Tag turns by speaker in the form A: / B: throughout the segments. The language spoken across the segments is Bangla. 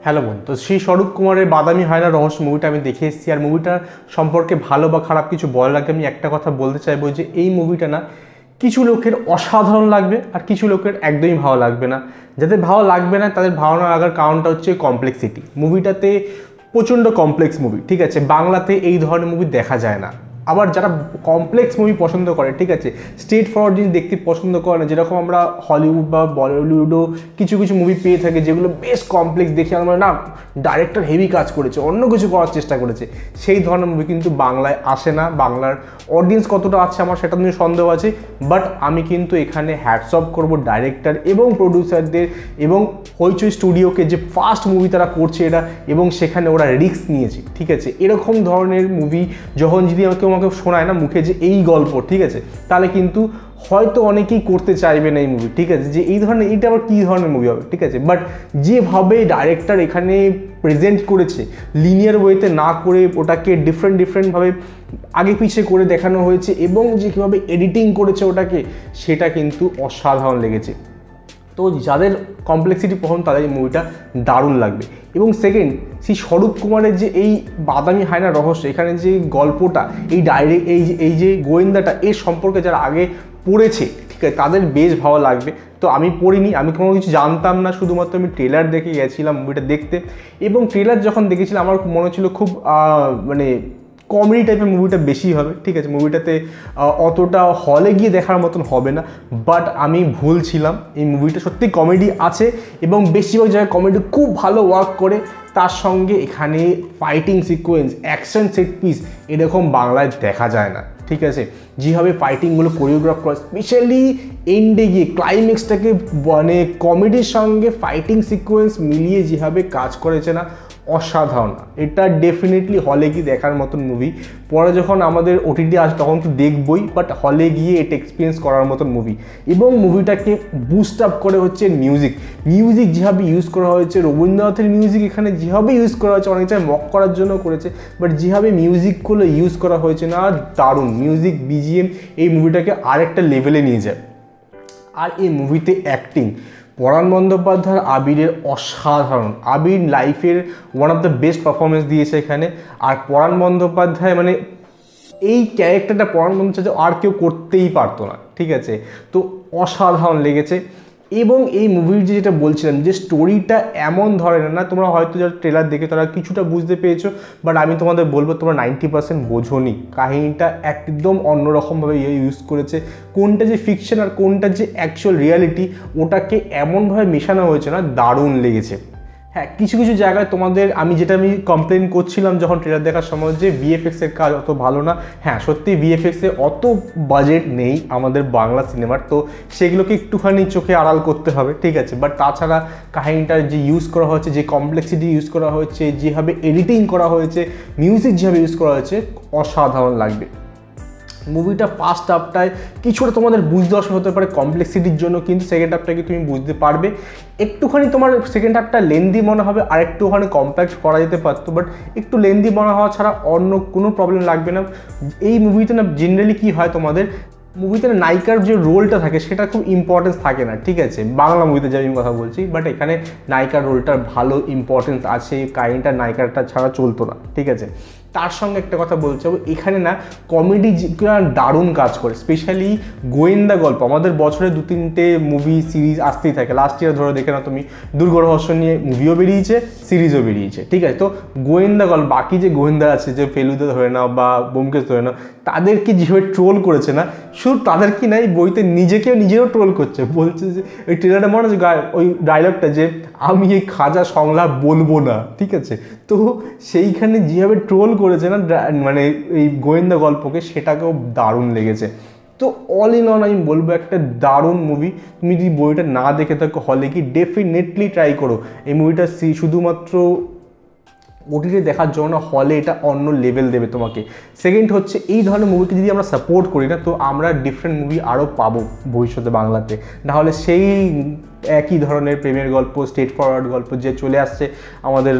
A: হ্যালো বোন, তো শ্রী স্বরূপ কুমারের বাদামি হয় না রহস্য মুভিটা আমি দেখে এসেছি। আর মুভিটার সম্পর্কে ভালো বা খারাপ কিছু বলার আগে আমি একটা কথা বলতে চাইবো যে এই মুভিটা না কিছু লোকের অসাধারণ লাগবে আর কিছু লোকের একদমই ভালো লাগবে না। যাদের ভালো লাগবে না তাদের ভালো না লাগার কারণটা হচ্ছে কমপ্লেক্সিটি। মুভিটাতে প্রচণ্ড কমপ্লেক্স মুভি, ঠিক আছে, বাংলাতে এই ধরনের মুভি দেখা যায় না। আবার যারা কমপ্লেক্স মুভি পছন্দ করে, ঠিক আছে, স্ট্রেট ফরওয়ার্ড জিনিস দেখতে পছন্দ করে না, যেরকম আমরা হলিউড বা বলিউডও কিছু কিছু মুভি পেয়ে থাকি যেগুলো বেশ কমপ্লেক্স, দেখে আমরা না ডাইরেক্টর হেভি কাজ করেছে, অন্য কিছু করার চেষ্টা করেছে, সেই ধরনের মুভি কিন্তু বাংলায় আসে না। বাংলার অডিয়েন্স কতটা আছে আমার সেটা নিয়ে সন্দেহ আছে, বাট আমি কিন্তু এখানে হ্যাটস অফ করবো ডাইরেক্টর এবং প্রডিউসারদের এবং হইচই স্টুডিওকে, যে ফার্স্ট মুভি তারা করছে এটা, এবং সেখানে ওরা রিস্ক নিয়েছে, ঠিক আছে। এরকম ধরনের মুভি যখন যদি আমাকে শোনায় না মুখে যে এই গল্প, ঠিক আছে, তাহলে কিন্তু হয়তো অনেকেই করতে চাইবে না এই মুভি, ঠিক আছে, যে এই ধরনের এইটা আবার কী ধরনের মুভি হবে, ঠিক আছে। বাট যেভাবে ডাইরেক্টর এখানে প্রেজেন্ট করেছে, লিনিয়ার ওয়েতে না করে ওটাকে ডিফারেন্টভাবে আগে পিছিয়ে করে দেখানো হয়েছে, এবং যে কীভাবে এডিটিং করেছে ওটাকে, সেটা কিন্তু অসাধারণ লেগেছে। তো যাদের কমপ্লেক্সিটি পছন্দ তাদের এই মুভিটা দারুণ লাগবে। এবং সেকেন্ড, সেই স্বরূপ কুমারের যে এই বাদামি হায়না রহস্য, এখানে যে গল্পটা, এই যে গোয়েন্দাটা, এর সম্পর্কে যারা আগে পড়েছে, ঠিক আছে, তাদের বেশ ভালো লাগবে। তো আমি পড়িনি, আমি কোনো কিছু জানতাম না, শুধুমাত্র আমি ট্রেলার দেখে গেছিলাম মুভিটা দেখতে, এবং ট্রেলার যখন দেখেছিলাম আমার মনে হচ্ছিল খুব মানে কমেডি টাইপের মুভিটা বেশি হবে, ঠিক আছে, মুভিটাতে অতটা হলে গিয়ে দেখার মতন হবে না। বাট আমি ভুল ছিলাম, এই মুভিটা সত্যি কমেডি আছে এবং বেশিরভাগ জায়গায় কমেডি খুব ভালো ওয়ার্ক করে। তার সঙ্গে এখানে fighting sequence, action set piece এরকম বাংলায় দেখা যায় না, ঠিক আছে। যেভাবে ফাইটিংগুলো কোরিওগ্রাফ করা, স্পেশালি এন্ডে গিয়ে ক্লাইম্যাক্সটাকে মানে কমেডির সঙ্গে ফাইটিং সিকোয়েন্স মিলিয়ে যেভাবে কাজ করেছে না, অসাধারণ। এটা ডেফিনেটলি হলে গিয়ে দেখার মতন মুভি। পরে যখন আমাদের ওটিটি আসে তখন তো দেখবই, বাট হলে গিয়ে এটা এক্সপিরিয়েন্স করার মতন মুভি। এবং মুভিটাকে বুস্ট আপ করে হচ্ছে মিউজিক যেভাবে ইউজ করা হয়েছে, রবীন্দ্রনাথের মিউজিক এখানে যেভাবে ইউজ করা হয়েছে, অনেক জায়গায় মক করার জন্য করেছে, বাট যেভাবে মিউজিকগুলো ইউজ করা হয়েছে না, দারুণ মিউজিক, বিজিএম এই মুভিটাকে আরেকটা লেভেলে নিয়ে যায়। আর এই মুভিতে অ্যাক্টিং, পরাণ বন্দ্যোপাধ্যায় আবিরের অসাধারণ। আবির লাইফের one of the best performance দিয়েছে এখানে। আর পরাণ বন্দ্যোপাধ্যায় মানে এই ক্যারেক্টারটা পরাণ বন্দ্যোপাধ্যায় আর কেউ করতেই পারতো না, ঠিক আছে। তো অসাধারণ লেগেছে। এবং এই মুভির যেটা বলছিলাম, যে স্টোরিটা এমন ধরনের না, তোমরা হয়তো যারা ট্রেলার দেখে তারা কিছুটা বুঝতে পেরেছো, বাট আমি তোমাদের বলবো তোমরা 90% বোঝোনি। কাহিনীটা একদম অন্যরকমভাবে ইউজ করেছে, কোনটা যে ফিকশন আর কোনটা যে অ্যাকচুয়াল রিয়ালিটি, ওটাকে এমনভাবে মেশানো হয়েছে না, দারুণ লেগেছে। হ্যাঁ, কিছু কিছু জায়গায় তোমাদের আমি কমপ্লেন করছিলাম যখন ট্রেলার দেখার সময়, যে ভিএফএক্সের কাজ অত ভালো না। হ্যাঁ, সত্যি ভিএফএক্সে অত বাজেট নেই আমাদের বাংলা সিনেমার, তো সেগুলোকে একটুখানি চোখে আড়াল করতে হবে, ঠিক আছে। বাট তাছাড়া কাহিনীটা যে ইউজ করা হয়েছে, যে কমপ্লেক্সিটি ইউজ করা হয়েছে, যেভাবে এডিটিং করা হয়েছে, মিউজিক যেভাবে ইউজ করা হয়েছে, অসাধারণ লাগবে। মুভিটা ফার্স্ট হাফটায় কিছুটা তোমাদের বুঝতে অসুবিধা হতে পারে কমপ্লেক্সিটির জন্য, কিন্তু সেকেন্ড হাফটাকে তুমি বুঝতে পারবে। একটুখানি তোমার সেকেন্ড হাফটা লেন্দি মনে হবে, আর একটুখানি কম্প্যাক্ট করা যেতে পারতো, বাট একটু লেন্দি মনে হওয়া ছাড়া অন্য কোনো প্রবলেম লাগবে না। এই মুভিতে না জেনারেলি কী হয়, তোমাদের মুভিতে নায়িকার যে রোলটা থাকে সেটা খুব ইম্পর্টেন্স থাকে না, ঠিক আছে, বাংলা মুভিতে যে আমি কথা বলছি। বাট এখানে নায়িকার রোলটার ভালো ইম্পর্টেন্স আছে, কাহিনীটা নায়িকারটা ছাড়া চলতো না, ঠিক আছে। তার সঙ্গে একটা কথা বলতে হবে, এখানে না কমেডি দারুণ কাজ করে, স্পেশালি গোয়েন্দা গল্প। আমাদের বছরে 2-3টে মুভি সিরিজ আসতেই থাকে। লাস্ট ইয়ার ধরে দেখে না তুমি, দুর্গ রহস্য নিয়ে মুভিও বেরিয়েছে, সিরিজও বেরিয়েছে, ঠিক আছে। তো গোয়েন্দা গল্প, বাকি যে গোয়েন্দা আছে, যে ফেলুদা ধরে নাও বা ব্যোমকেশ ধরে নাও, তাদেরকে যেভাবে ট্রোল করেছে না, শুধু তাদেরকে নাই, বইতে নিজেও ট্রোল করছে। বলছে যে ওই ট্রেলারটা মনে আছে, ওই ডায়লগটা যে আমি এই খাজা সংলাপ বলবো না, ঠিক আছে। তো সেইখানে যেভাবে ট্রোল করেছে না মানে এই গোয়েন্দা গল্পকে, সেটাকেও দারুণ লেগেছে। তো অল ইন অল আমি বলবো একটা দারুণ মুভি। তুমি যদি বইটা না দেখে থাকো হলে কি, ডেফিনেটলি ট্রাই করো এই মুভিটা। শুধুমাত্র ওটিটি দেখার জন্য হলে এটা অন্য লেভেল দেবে তোমাকে। সেকেন্ড হচ্ছে, এই ধরনের মুভিকে যদি আমরা সাপোর্ট করি না, তো আমরা ডিফারেন্ট মুভি আরও পাবো ভবিষ্যতে বাংলাতে। নাহলে সেই একই ধরনের প্রেমের গল্প, স্ট্রেট ফরওয়ার্ড গল্প যে চলে আসছে আমাদের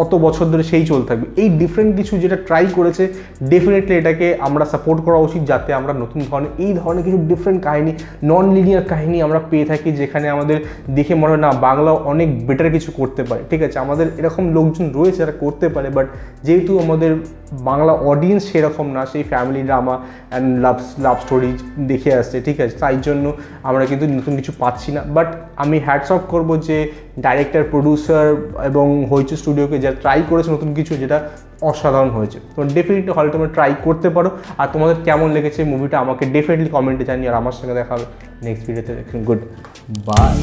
A: অত বছর ধরে সেই চলতে থাকবে। এই ডিফারেন্ট কিছু যেটা ট্রাই করেছে, ডেফিনেটলি এটাকে আমরা সাপোর্ট করা উচিত, যাতে আমরা নতুন ধরনের এই ধরনের কিছু ডিফারেন্ট কাহিনী, নন লিনিয়ার কাহিনী আমরা পেয়ে থাকি, যেখানে আমাদের দেখে মনে হয় না বাংলা অনেক বেটার কিছু করতে পারে। ঠিক আছে, আমাদের এরকম লোকজন রয়েছে যারা করতে পারে, বাট যেহেতু আমাদের বাংলা অডিয়েন্স সেরকম না, সেই family drama and love story দেখে আসছে, ঠিক আছে, তাই জন্য আমরা কিন্তু নতুন কিছু পাচ্ছি না। বাট আমি হ্যাটস অফ করবো যে ডাইরেক্টর, প্রডিউসার এবং হইচই স্টুডিওকে যা ট্রাই করেছে নতুন কিছু, যেটা অসাধারণ হয়েছে। তো ডেফিনেটলি হলে তোমরা ট্রাই করতে পারো। আর তোমাদের কেমন লেগেছে মুভিটা আমাকে ডেফিনেটলি কমেন্টে জানিয়ে, আর আমার সঙ্গে দেখা হবে নেক্সট ভিডিওতে। Good bye.